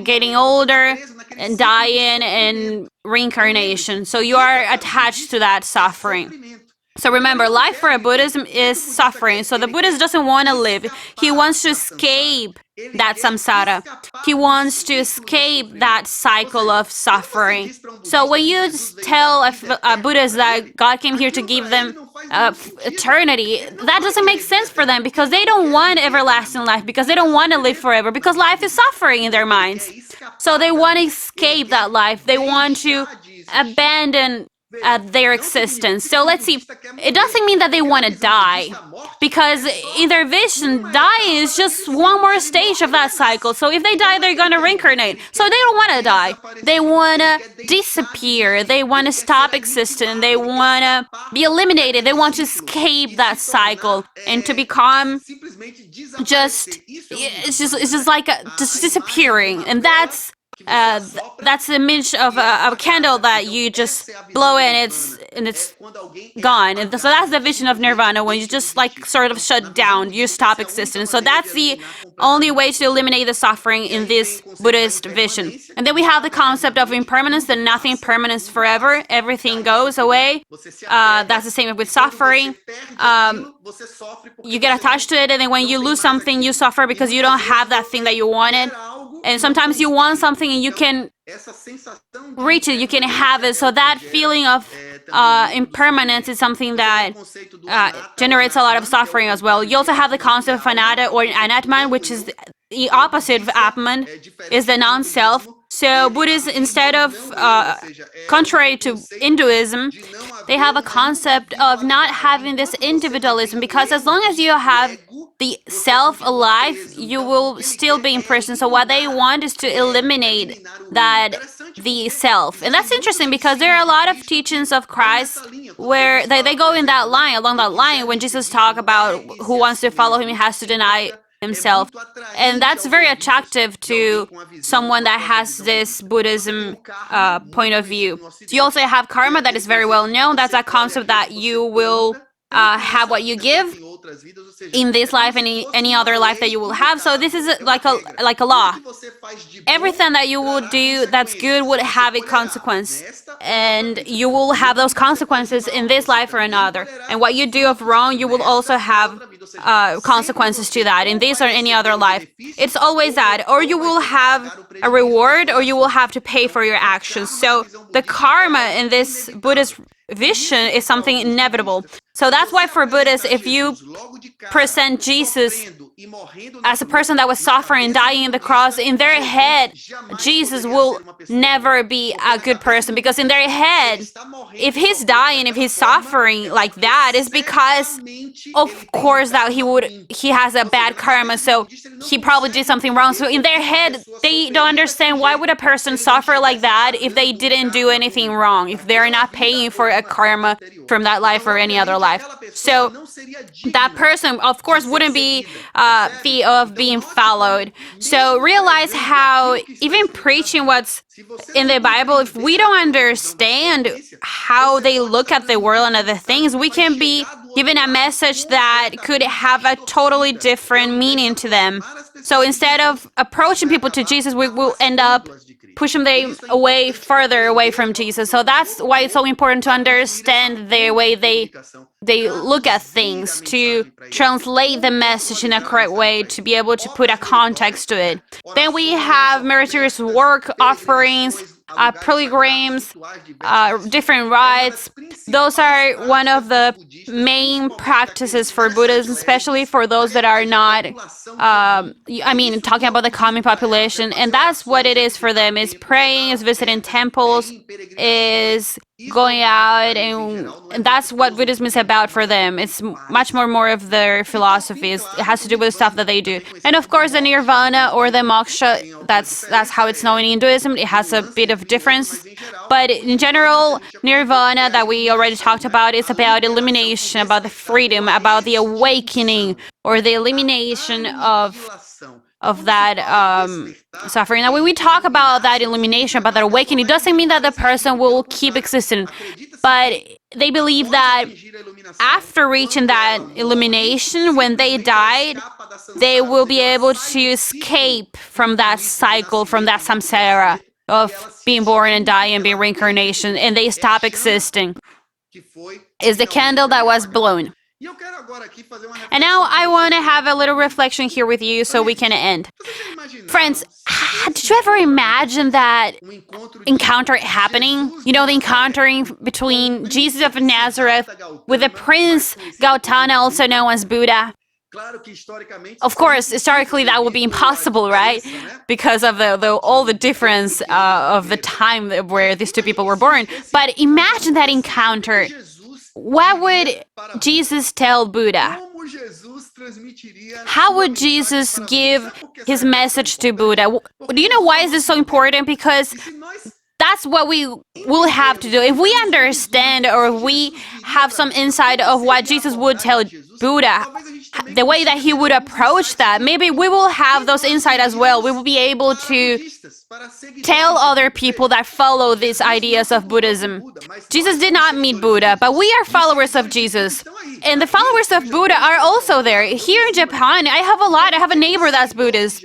getting older, and dying, and reincarnation. So you are attached to that suffering. So remember, life for a Buddhism is suffering. So the Buddhist doesn't want to live. He wants to escape that samsara. He wants to escape that cycle of suffering. So when you tell a Buddhist that God came here to give them eternity, that doesn't make sense for them, because they don't want everlasting life, because they don't want to live forever, because life is suffering in their minds. So they want to escape that life. They want to abandon their existence. So let's see, it doesn't mean that they want to die, because in their vision, dying is just one more stage of that cycle. So if they die, they're going to reincarnate. So they don't want to die. They want to disappear. They want to stop existing. They want to be eliminated. They want to escape that cycle and to become it's just like just disappearing. And that's the image of a candle that you just blow and it's gone. And so that's the vision of Nirvana, when you just like sort of shut down, you stop existing. So that's the only way to eliminate the suffering in this Buddhist vision. And then we have the concept of impermanence, that nothing permanents forever, everything goes away. That's the same with suffering. You get attached to it, and then when you lose something, you suffer because you don't have that thing that you wanted. And sometimes you want something and you can reach it, you can have it. So that feeling of impermanence is something that generates a lot of suffering as well. You also have the concept of anatta or anatman, which is the opposite of atman, is the non-self. So Buddhists, instead of, contrary to Hinduism, they have a concept of not having this individualism, because as long as you have the self alive, you will still be in prison. So what they want is to eliminate the self. And that's interesting, because there are a lot of teachings of Christ where they go in that line, along that line, when Jesus talks about who wants to follow him, he has to deny himself. And that's very attractive to someone that has this Buddhism point of view. So you also have karma, that is very well known. That's a concept that you will have what you give in this life and any other life that you will have. So this is like a law. Everything that you will do that's good would have a consequence, and you will have those consequences in this life or another. And what you do of wrong, you will also have consequences to that in this or any other life. It's always that, or you will have a reward, or you will have to pay for your actions. So the karma in this Buddhist vision is something inevitable. So that's why for Buddhists, if you present Jesus as a person that was suffering and dying in the cross, in their head, Jesus will never be a good person, because in their head, if he's dying, if he's suffering like that, is because, of course, that he has a bad karma, so he probably did something wrong. So in their head, they don't understand, why would a person suffer like that if they didn't do anything wrong, if they're not paying for a karma from that life or any other life. So that person, of course, wouldn't be of being followed. So realize how even preaching what's in the Bible, if we don't understand how they look at the world and other things, we can be given a message that could have a totally different meaning to them. So instead of approaching people to Jesus, we will end up push them further away from Jesus. So that's why it's so important to understand the way they look at things, to translate the message in a correct way, to be able to put a context to it. Then we have meritorious work offerings, pilgrims, different rites. Those are one of the main practices for Buddhism, especially for those that are not, talking about the common population. And that's what it is for them, is praying, is visiting temples, is going out, and that's what Buddhism is about for them. It's much more of their philosophy. It has to do with the stuff that they do. And of course, the Nirvana or the moksha, that's how it's known in Hinduism. It has a bit of difference. But in general, Nirvana, that we already talked about, is about elimination, about the freedom, about the awakening, or the elimination of that suffering. Now, when we talk about that illumination, about that awakening, it doesn't mean that the person will keep existing, but they believe that after reaching that illumination, when they died, they will be able to escape from that cycle, from that samsara of being born and dying and being reincarnation, and they stop existing. Is the candle that was blown. And now I want to have a little reflection here with you so we can end. Friends, did you ever imagine that encounter happening? You know, the encountering between Jesus of Nazareth with the Prince Gautama, also known as Buddha. Of course, historically that would be impossible, right? Because of all the difference of the time where these two people were born. But imagine that encounter. What would Jesus tell Buddha? How would Jesus give his message to Buddha? Do you know why is this so important? Because that's what we will have to do. If we understand, or if we have some insight of what Jesus would tell Buddha, the way that he would approach that, maybe we will have those insights as well. We will be able to tell other people that follow these ideas of Buddhism. Jesus did not meet Buddha, but we are followers of Jesus. And the followers of Buddha are also there. Here in Japan, I have a neighbor that's Buddhist.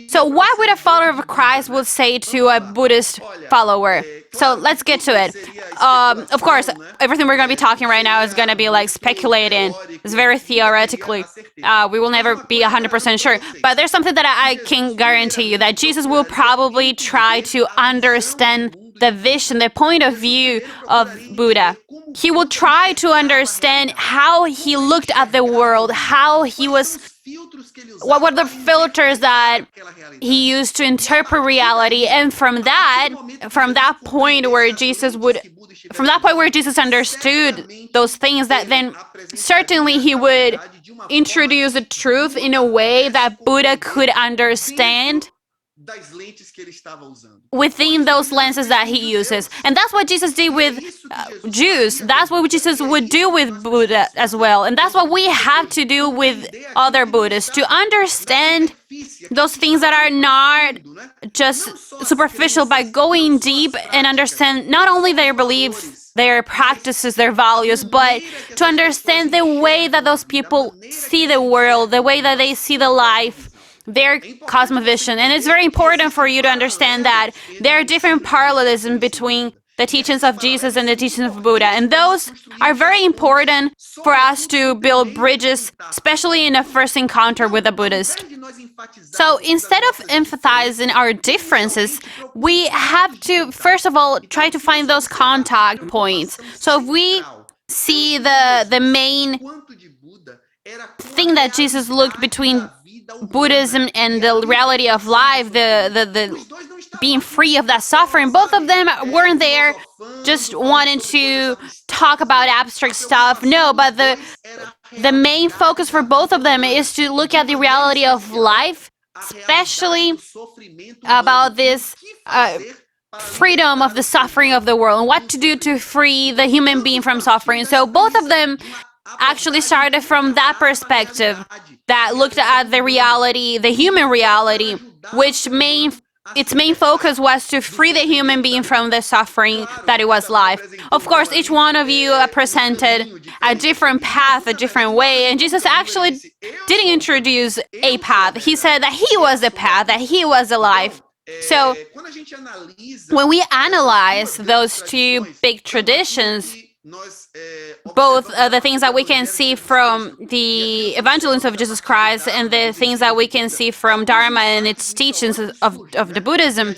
So what would a follower of Christ would say to a Buddhist follower? So let's get to it. Of course, everything we're going to be talking right now is going to be like speculating. It's very theoretically. We will never be 100% sure. But there's something that I can guarantee you, that Jesus will probably try to understand the vision, the point of view of Buddha. He will try to understand how he looked at the world, how he was, what were the filters that he used to interpret reality, and from that point where Jesus understood those things, that then certainly he would introduce the truth in a way that Buddha could understand within those lenses that he uses. And that's what Jesus did with Jews. That's what Jesus would do with Buddha as well. And that's what we have to do with other Buddhists, to understand those things that are not just superficial, by going deep and understand not only their beliefs, their practices, their values, but to understand the way that those people see the world, the way that they see the life, their cosmovision. And it's very important for you to understand that there are different parallelisms between the teachings of Jesus and the teachings of Buddha. And those are very important for us to build bridges, especially in a first encounter with a Buddhist. So instead of emphasizing our differences, we have to, first of all, try to find those contact points. So if we see the main thing that Jesus looked between Buddhism and the reality of life, the being free of that suffering, both of them weren't there just wanting to talk about abstract stuff. No, but the main focus for both of them is to look at the reality of life, especially about this freedom of the suffering of the world, and what to do to free the human being from suffering. So both of them actually started from that perspective, that looked at the reality, the human reality, which its main focus was to free the human being from the suffering that it was life. Of course, each one of you presented a different path, a different way, and Jesus actually didn't introduce a path. He said that he was the path, that he was the life. So, when we analyze those two big traditions, both the things that we can see from the evangelism of Jesus Christ and the things that we can see from Dharma and its teachings of the Buddhism,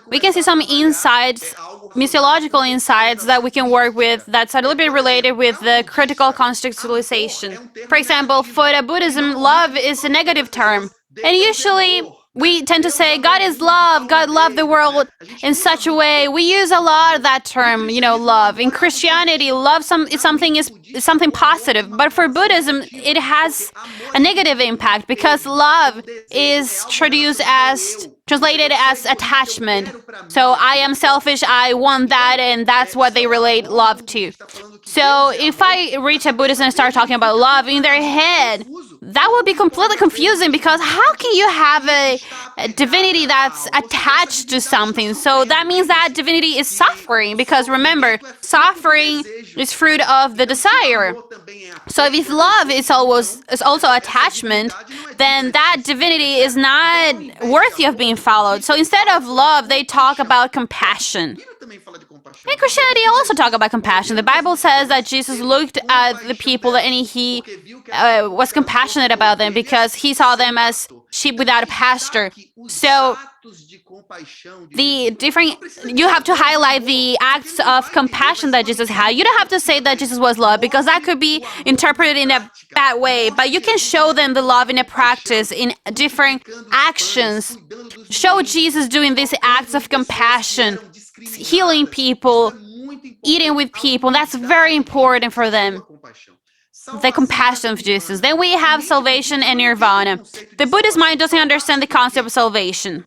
we can see some insights, missiological insights that we can work with that's a little bit related with the critical contextualization. For example, for the Buddhism, love is a negative term. And usually we tend to say, God is love, God loved the world in such a way. We use a lot of that term, love. In Christianity, love is something positive. But for Buddhism, it has a negative impact because love is translated as attachment. So I am selfish, I want that, and that's what they relate love to. So if I reach a Buddhist and start talking about love in their head, that would be completely confusing because how can you have a divinity that's attached to something? So that means that divinity is suffering because remember, suffering is fruit of the desire. So if love is also attachment, then that divinity is not worthy of being followed. So instead of love, they talk about compassion. In Christianity, also talk about compassion. The Bible says that Jesus looked at the people and he was compassionate about them because he saw them as sheep without a pasture. So you have to highlight the acts of compassion that Jesus had. You don't have to say that Jesus was love because that could be interpreted in a bad way, but you can show them the love in a practice, in different actions. Show Jesus doing these acts of compassion, healing people, eating with people. That's very important for them. The compassion of Jesus. Then we have salvation and nirvana. The Buddhist mind doesn't understand the concept of salvation.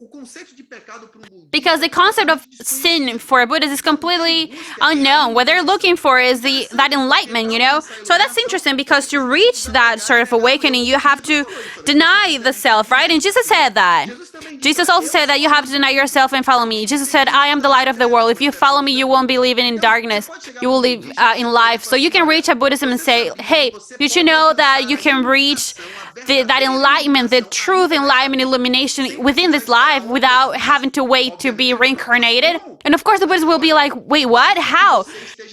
Because the concept of sin for a Buddhist is completely unknown. What they're looking for is that enlightenment, So that's interesting because to reach that sort of awakening, you have to deny the self, right? And Jesus said that. Jesus also said that you have to deny yourself and follow me. Jesus said, I am the light of the world. If you follow me, you won't be living in darkness. You will live in life. So you can reach a Buddhism and say, hey, did you know that you can reach that enlightenment, the truth, enlightenment, illumination within this life without having to wait to be reincarnated? And of course, the Buddhists will be like, wait, what? How?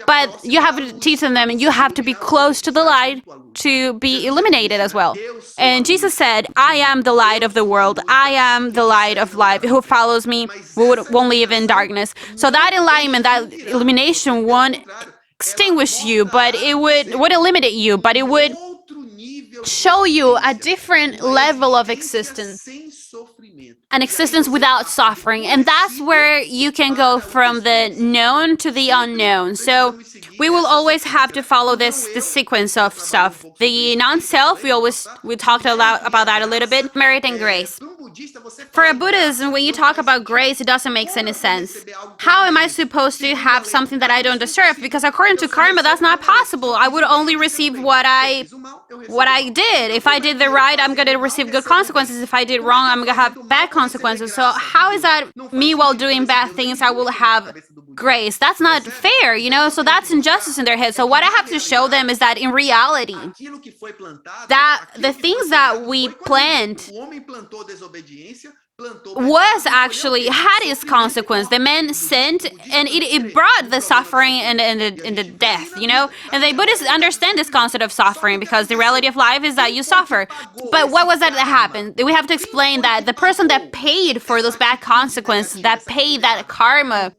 But you have to teach them and you have to be close to the light to be illuminated as well. And Jesus said, I am the light of the world. I am the light of life. Who follows me won't live in darkness. So that enlightenment, that illumination won't extinguish you, but it would eliminate you, but it would show you a different level of existence, an existence without suffering. And that's where you can go from the known to the unknown. So we will always have to follow this sequence of stuff. The non-self, we talked about that a little bit, merit and grace. For a Buddhism, when you talk about grace, it doesn't make any sense. How am I supposed to have something that I don't deserve? Because according to karma, that's not possible. I would only receive what I did. If I did the right, I'm going to receive good consequences. If I did wrong, I'm going to have bad consequences. So how is that me while doing bad things, I will have grace? That's not fair, So that's injustice in their head. So what I have to show them is that in reality, that the things that we plant had its consequence. The man sinned, and it brought the suffering and the death, And the Buddhists understand this concept of suffering because the reality of life is that you suffer. But what was that happened? We have to explain that the person that paid for those bad consequences, that paid that karma,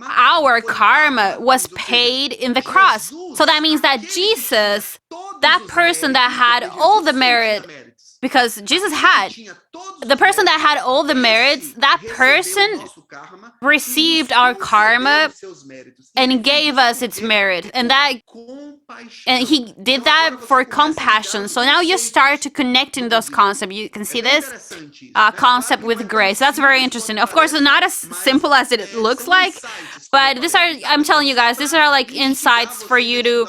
our karma was paid in the cross. So that means that Jesus, that person that had all the merit, because Jesus had, the person that had all the merits, that person received our karma and gave us its merit. And he did that for compassion. So now you start to connect in those concepts. You can see this concept with grace. That's very interesting. Of course, it's not as simple as it looks like, but I'm telling you guys, these are like insights for you to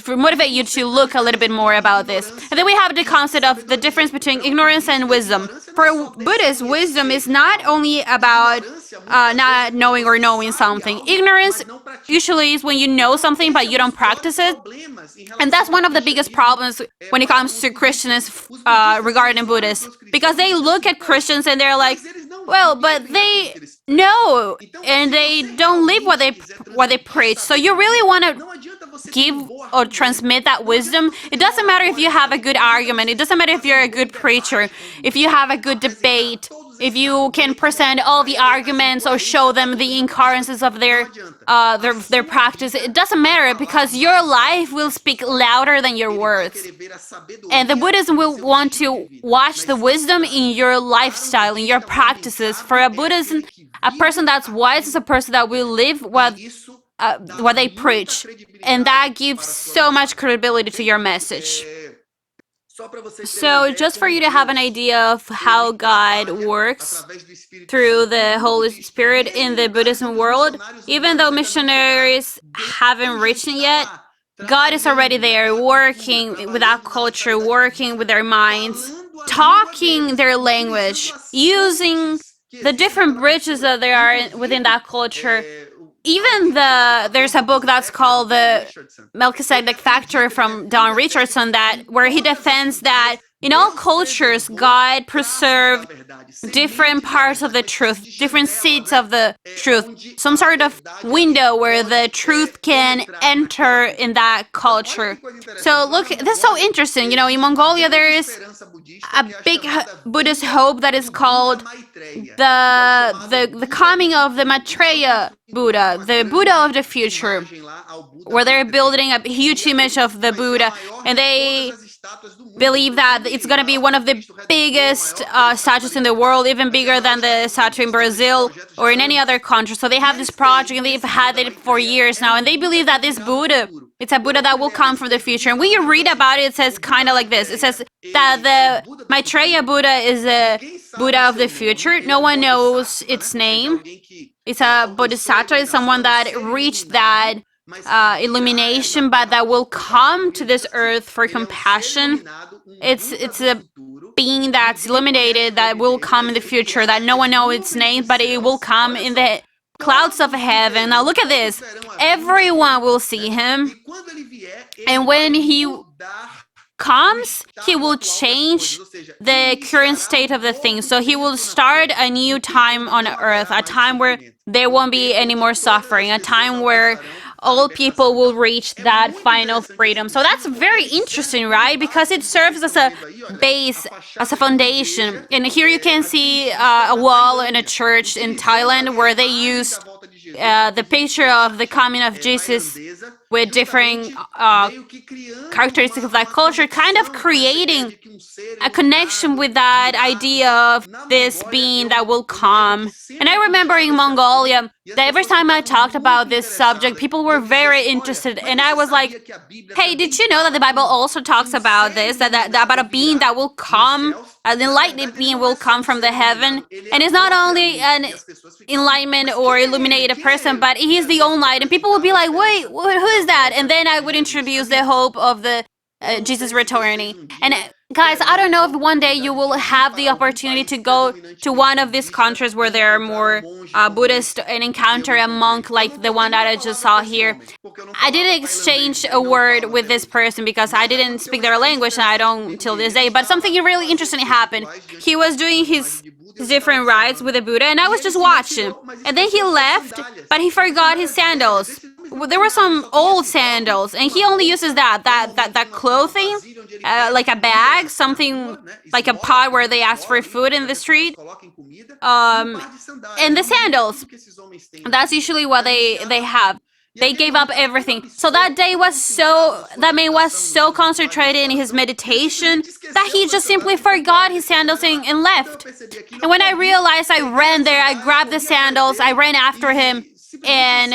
motivate you to look a little bit more about this. And then we have the concept of the difference between ignorance and wisdom. For Buddhists, wisdom is not only about not knowing or knowing something. Ignorance usually is when you know something but you don't practice practices. And that's one of the biggest problems when it comes to Christians regarding Buddhists. Because they look at Christians and they're like, well, but they know and they don't live what they preach. So you really want to give or transmit that wisdom. It doesn't matter if you have a good argument. It doesn't matter if you're a good preacher, if you have a good debate, if you can present all the arguments or show them the incoherences of their practice. It doesn't matter, because your life will speak louder than your words. And the Buddhism will want to watch the wisdom in your lifestyle, in your practices. For a Buddhism, a person that's wise is a person that will live what they preach. And that gives so much credibility to your message. So just for you to have an idea of how God works through the Holy Spirit in the Buddhism world, even though missionaries haven't reached it yet, God is already there, working with that culture, working with their minds, talking their language, using the different bridges that there are within that culture. Even there's a book that's called The Melchizedek Factor from Don Richardson, where he defends that in all cultures, God preserved different parts of the truth, different seeds of the truth, some sort of window where the truth can enter in that culture. So look, this is so interesting. In Mongolia, there is a big Buddhist hope that is called the coming of the Maitreya Buddha, the Buddha of the future, where they're building a huge image of the Buddha, and they believe that it's going to be one of the biggest statues in the world, even bigger than the statue in Brazil or in any other country. So they have this project, and they've had it for years now, and they believe that this Buddha, it's a Buddha that will come from the future. And when you read about it, it says kind of like this. It says that the Maitreya Buddha is a Buddha of the future. No one knows its name. It's a bodhisattva. It's someone that reached that illumination, but that will come to this earth for compassion. It's a being that's illuminated that will come in the future, that no one knows its name, but it will come in the clouds of heaven. Now look at this. Everyone will see him. And when he comes, he will change the current state of the thing. So he will start a new time on earth, a time where there won't be any more suffering, a time where all people will reach that final freedom. So that's very interesting, right? Because it serves as a base, as a foundation. And here you can see a wall in a church in Thailand where they used the picture of the coming of Jesus with different characteristics of that culture, kind of creating a connection with that idea of this being that will come. And I remember in Mongolia, that every time I talked about this subject, people were very interested. And I was like, hey, did you know that the Bible also talks about this, that about a being that will come, an enlightened being will come from the heaven? And it's not only an enlightenment or illuminated person, but he is the own light. And people would be like, wait, who is that? And then I would introduce the hope of the Jesus returning. And guys, I don't know if one day you will have the opportunity to go to one of these countries where there are more Buddhists and encounter a monk like the one that I just saw here. I didn't exchange a word with this person because I didn't speak their language, and I don't till this day. But something really interesting happened. He was doing his different rides with the Buddha, and I was just watching. And then he left, but he forgot his sandals. There were some old sandals, and he only uses that clothing, like a bag, something like a pot where they ask for food in the street, and the sandals. That's usually what they have. They gave up everything. So that man was so concentrated in his meditation that he just simply forgot his sandals and left. And when I realized, I ran there, I grabbed the sandals, I ran after him. And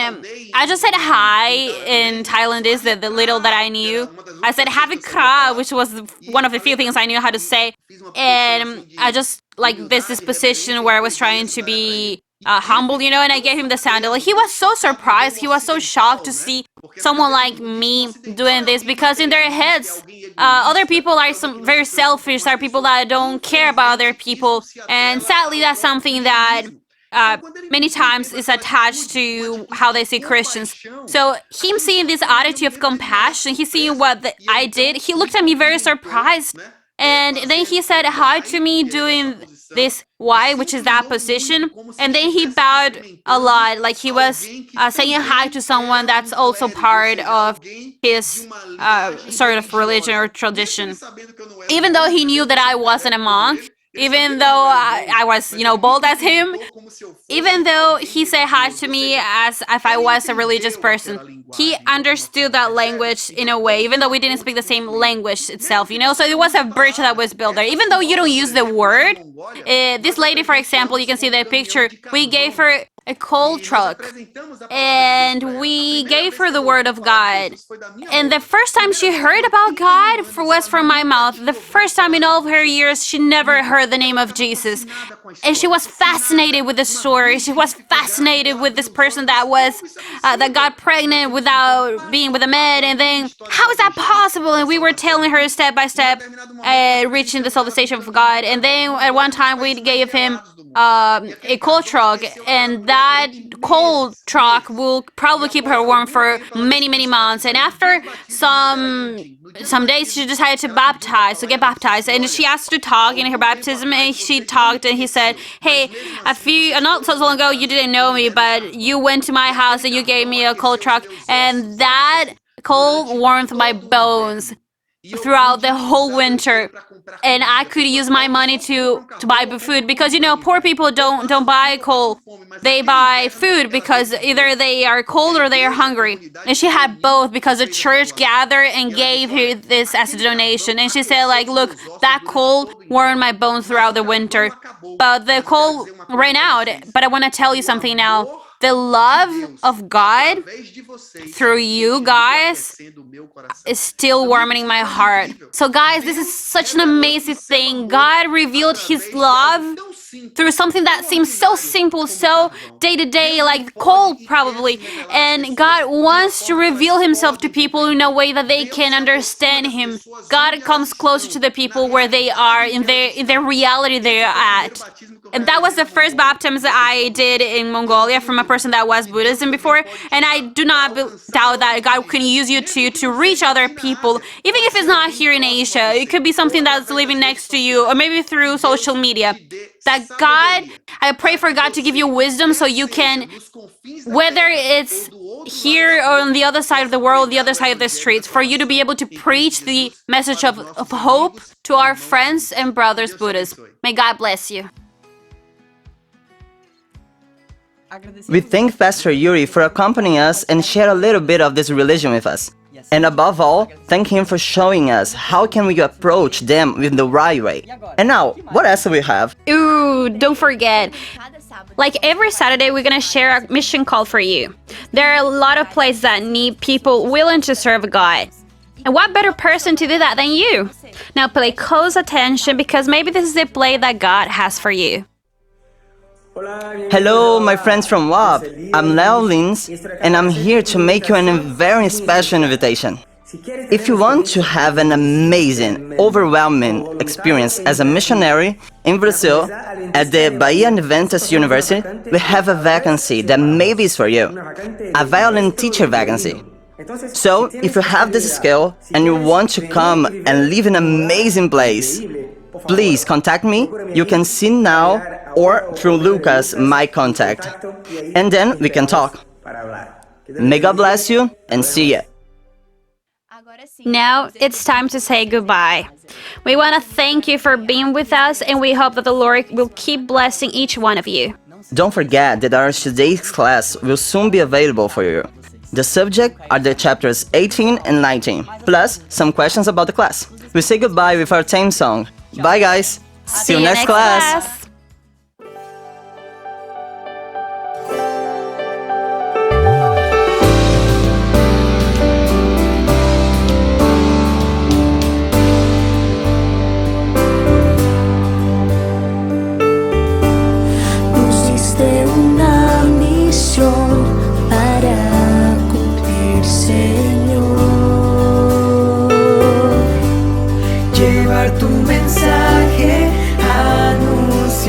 I just said hi in Thailandese, the little that I knew. I said Havikra, which was one of the few things I knew how to say. And I just like this position where I was trying to be humble, and I gave him the sandal. He was so surprised. He was so shocked to see someone like me doing this, because in their heads, other people are very selfish. There are people that don't care about other people. And sadly, that's something that many times is attached to how they see Christians. So him seeing this attitude of compassion, he seeing what I did, he looked at me very surprised. And then he said hi to me doing this Y, which is that position. And then he bowed a lot, like he was saying hi to someone that's also part of his sort of religion or tradition. Even though he knew that I wasn't a monk, even though I was, bold as him, even though he said hi to me as if I was a religious person, he understood that language in a way, even though we didn't speak the same language itself, So it was a bridge that was built there. Even though you don't use the word, this lady, for example, you can see the picture, we gave her a coal truck, and we gave her the word of God. And the first time she heard about God was from my mouth. The first time in all of her years, she never heard the name of Jesus. And she was fascinated with the story. She was fascinated with this person that got pregnant without being with a man. And then, how is that possible? And we were telling her step by step, reaching the salvation of God. And then at one time, we gave him a coal truck, and that coal truck will probably keep her warm for many, many months. And after some days, she decided to get baptized, and she asked to talk in her baptism, and she talked, and he said, hey, not so long ago, you didn't know me, but you went to my house and you gave me a coal truck, and that coal warmed my bones throughout the whole winter, and I could use my money to buy food, because poor people don't buy coal, they buy food because either they are cold or they are hungry. And she had both because the church gathered and gave her this as a donation. And she said, like, look, that coal warmed my bones throughout the winter, but the coal ran out. But I want to tell you something now. The love of God through you guys is still warming my heart. So guys, this is such an amazing thing. God revealed his love through something that seems so simple, so day-to-day, like coal probably. And God wants to reveal himself to people in a way that they can understand him. God comes closer to the people where they are, in their reality they are at. And that was the first baptism that I did in Mongolia from a person that was Buddhism before. And I do not doubt that God can use you to reach other people, even if it's not here in Asia. It could be something that's living next to you, or maybe through social media. I pray for God to give you wisdom so you can, whether it's here or on the other side of the world, the other side of the streets, for you to be able to preach the message of hope to our friends and brothers Buddhists. May God bless you. We thank Pastor Yuri for accompanying us and share a little bit of this religion with us. And above all, thank him for showing us how can we approach them with the right way. And now, what else do we have? Ooh, don't forget. Like every Saturday, we're going to share a mission call for you. There are a lot of places that need people willing to serve God. And what better person to do that than you? Now pay close attention, because maybe this is the play that God has for you. Hello, my friends from WAP. I'm Leo Lins, and I'm here to make you a very special invitation. If you want to have an amazing, overwhelming experience as a missionary in Brazil at the Bahia Adventist University, we have a vacancy that maybe is for you, a violin teacher vacancy. So, if you have this skill and you want to come and live in an amazing place, please contact me. You can see now or through Lucas, my contact. And then we can talk. May God bless you and see ya. Now it's time to say goodbye. We want to thank you for being with us, and we hope that the Lord will keep blessing each one of you. Don't forget that our today's class will soon be available for you. The subject are the chapters 18 and 19, plus some questions about the class. We say goodbye with our theme song. Bye guys! See you next class. Tu mensaje anunciar.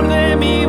de mi